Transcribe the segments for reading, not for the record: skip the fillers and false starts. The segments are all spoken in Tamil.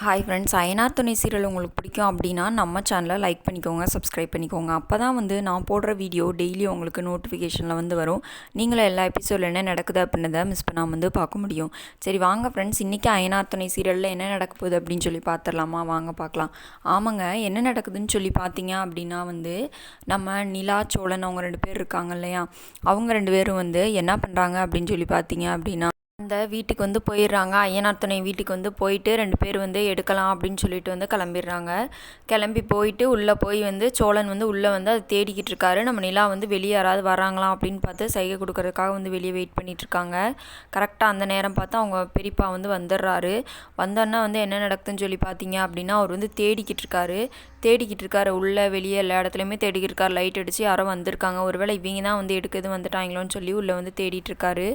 ஹாய் ஃப்ரெண்ட்ஸ், அயனார் துணை சீரியல் உங்களுக்கு பிடிக்கும் அப்படின்னா நம்ம சேனலை லைக் பண்ணிக்கோங்க, சப்ஸ்கிரைப் பண்ணிக்கோங்க. அப்போ தான் நான் போடுற வீடியோ டெய்லி உங்களுக்கு நோட்டிஃபிகேஷனில் வரும். நீங்களும் எல்லா எபிசோடில் என்ன நடக்குது அப்படின்றத மிஸ் பண்ணாமல் பார்க்க முடியும். சரி வாங்க ஃப்ரெண்ட்ஸ், இன்றைக்கி அயனார் துணை சீரியலில் என்ன நடக்க போகுது அப்படின்னு சொல்லி பார்த்துடலாமா? வாங்க பார்க்கலாம். ஆமாங்க, என்ன நடக்குதுன்னு சொல்லி பார்த்தீங்க அப்படின்னா நம்ம நிலா சோழன் அவங்க 2 பேர் இருக்காங்க இல்லையா, அவங்க 2 பேரும் என்ன பண்ணுறாங்க அப்படின்னு சொல்லி பார்த்தீங்க அப்படின்னா அந்த வீட்டுக்கு போயிடுறாங்க. அய்யனார் துணை வீட்டுக்கு போயிட்டு 2 பேர் எடுக்கலாம் அப்படின்னு சொல்லிட்டு கிளம்பிடுறாங்க. கிளம்பி போயிட்டு உள்ளே போய் சோழன் உள்ளே அதை தேடிக்கிட்டு இருக்காரு. நம்ம நிலா வெளியே யாராவது வராங்களாம் அப்படின்னு பார்த்து சைகை கொடுக்கறதுக்காக வெளியே வெயிட் பண்ணிகிட்ருக்காங்க. கரெக்டாக அந்த நேரம் பார்த்து அவங்க பெரியப்பா வந்துடுறாரு. வந்தோன்னா என்ன நடக்குதுன்னு சொல்லி பார்த்தீங்க அப்படின்னா அவர் தேடிக்கிட்டு இருக்காரு. உள்ளே வெளியே எல்லா இடத்துலையுமே தேடிக்கிட்டு இருக்காரு. லைட் அடித்து யாரோ வந்திருக்காங்க. ஒருவேளை இவங்க தான் எடுக்கிறது வந்துட்டாங்களோன்னு சொல்லி உள்ளே தேடிட்டு இருக்காரு.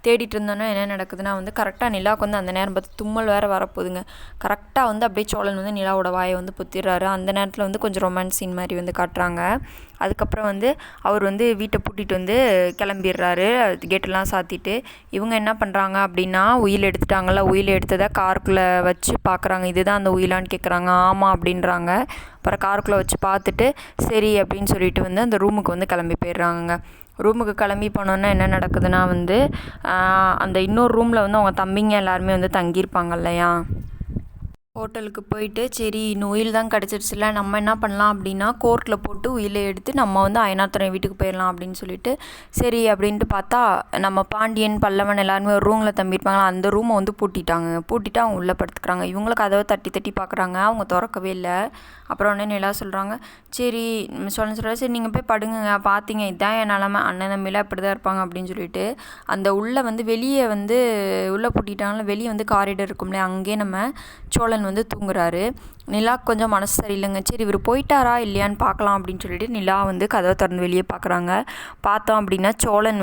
தேடிட்டு இருந்தோன்னா என்ன நடக்குதுன்னா கரெக்டாக நிலாவுக்கு அந்த நேரம் பார்த்து தும்மல் வேறு வரப்போகுதுங்க. கரெக்டாக அப்படியே சோழன் நிலாவோட வாயை பொத்திடுறாரு. அந்த நேரத்தில் கொஞ்சம் ரொமான்ஸ் சீன் மாதிரி காட்டுறாங்க. அதுக்கப்புறம் அவர் வீட்டை பூட்டிகிட்டு கிளம்பிடுறாரு. கேட்டெல்லாம் சாத்திட்டு இவங்க என்ன பண்ணுறாங்க அப்படின்னா உயில் எடுத்துட்டாங்கல்ல, உயில் எடுத்ததை காருக்குள்ளே வச்சு பார்க்குறாங்க. இதுதான் அந்த உயிலான்னு கேட்குறாங்க. ஆமாம் அப்படின்றாங்க. அப்புறம் காருக்குள்ளே வச்சு பார்த்துட்டு சரி அப்படின்னு சொல்லிட்டு அந்த ரூமுக்கு கிளம்பி போயிடுறாங்கங்க. ரூமுக்கு கிளம்பி போனோன்னா என்ன நடக்குதுன்னா அந்த இன்னொரு ரூமில் அவங்க தம்பிங்க எல்லாருமே தங்கியிருப்பாங்க இல்லையா. ஹோட்டலுக்கு போயிட்டு சரி இன்னும் உயில் தான் கிடச்சிருச்சுல, நம்ம என்ன பண்ணலாம் அப்படின்னா கோர்ட்டில் போட்டு உயிலை எடுத்து நம்ம அயனார் துணை வீட்டுக்கு போயிடலாம் அப்படின்னு சொல்லிட்டு சரி அப்படின்ட்டு பார்த்தா நம்ம பாண்டியன் பல்லவன் எல்லாருமே ஒரு ரூமில் தம்பியிருப்பாங்களா, அந்த ரூமை பூட்டிட்டு அவங்க உள்ளே படுத்துக்கிறாங்க. இவங்களுக்கு கதவை தட்டி தட்டி பார்க்குறாங்க, அவங்க திறக்கவே இல்லை. அப்புறம் உடனே நிலா சொல்கிறாங்க சரி சொல்கிறாரு சரி நீங்கள் போய் படுங்க, பார்த்தீங்க இதுதான் என் நிலமை, அண்ணன் தம்பிலாம் இப்படி தான் இருப்பாங்க அப்படின்னு சொல்லிட்டு அந்த உள்ளே வெளியே உள்ளே பூட்டிட்டாங்களா, வெளியே காரிடர் இருக்கும்ல, அங்கேயே நம்ம சோழன் தூங்குறாரு. நிலாவுக்கு கொஞ்சம் மனசு சரியில்லைங்க. சரி இவர் போயிட்டாரா இல்லையான்னு பார்க்கலாம் அப்படின்னு சொல்லிட்டு நிலா கதவை திறந்து வெளியே பார்க்குறாங்க. பார்த்தோம் அப்படின்னா சோழன்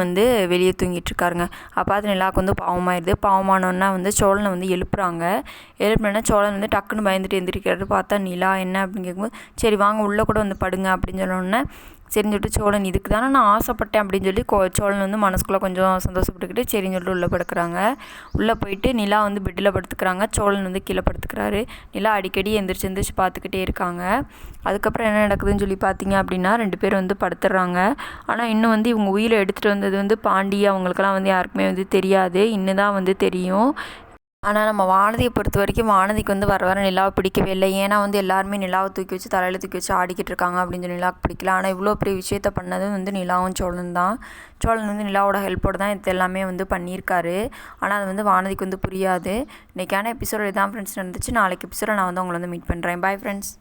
வெளியே தூங்கிட்டு இருக்காருங்க. அப்போ அது நிலாவுக்கு பாவமாயிருது. பாவமானோன்னா சோழனை எழுப்புறாங்க. எழுப்புனா சோழன் டக்குன்னு பயந்துட்டு எந்திரிக்கிறாரு. பார்த்தா நிலா என்ன அப்படின்னு கேட்கும்போது சரி வாங்க உள்ளே கூட படுங்க அப்படின்னு சொன்னோடனே சரின்னு சொல்லிட்டு சோழன் இதுக்கு தானே நான் ஆசைப்பட்டேன் அப்படின்னு சொல்லி சோழன் மனசுக்குள்ளே கொஞ்சம் சந்தோஷப்பட்டுக்கிட்டு சரின்னு சொல்லிட்டு உள்ளே படுக்கிறாங்க. உள்ளே போயிட்டு நிலா பெட்டில் படுத்துக்கிறாங்க. சோழன் கீழே படுத்துக்கிறாரு. நிலா அடிக்கடி எந்திரிச்சு பார்த்துக்கிட்டே இருக்காங்க. அதுக்கப்புறம் என்ன நடக்குதுன்னு சொல்லி பார்த்தீங்க அப்படின்னா 2 பேர் படுத்துடுறாங்க. ஆனால் இன்னும் இவங்க உயிரை எடுத்துகிட்டு வந்தது பாண்டி அவங்களுக்கெல்லாம் யாருக்குமே தெரியாது. இன்னும் தான் தெரியும். ஆனால் நம்ம வானதியை பொறுத்த வரைக்கும் வானதிக்கு வர வர நிலாவை பிடிக்கவே இல்லை. ஏன்னா எல்லாருமே நிலாவை தூக்கி வச்சு தலையில் தூக்கி வச்சு ஆடிக்கிட்டு இருக்காங்க அப்படின்னு சொல்லி நிலாவுக்கு பிடிக்கல. ஆனால் இவ்வளோ பெரிய விஷயத்த பண்ணது நிலாவும் சோழன் தான். சோழன் நிலாவோட ஹெல்ப்போடு தான் இது எல்லாமே பண்ணியிருக்காரு. ஆனால் அது வானதிக்கு புரியாது. இன்றைக்கான எபிசோடு இதான் ஃப்ரெண்ட்ஸ் நடந்துச்சு. நாளைக்கு எபிசோட நான் உங்களை மீட் பண்ணுறேன். Bye friends.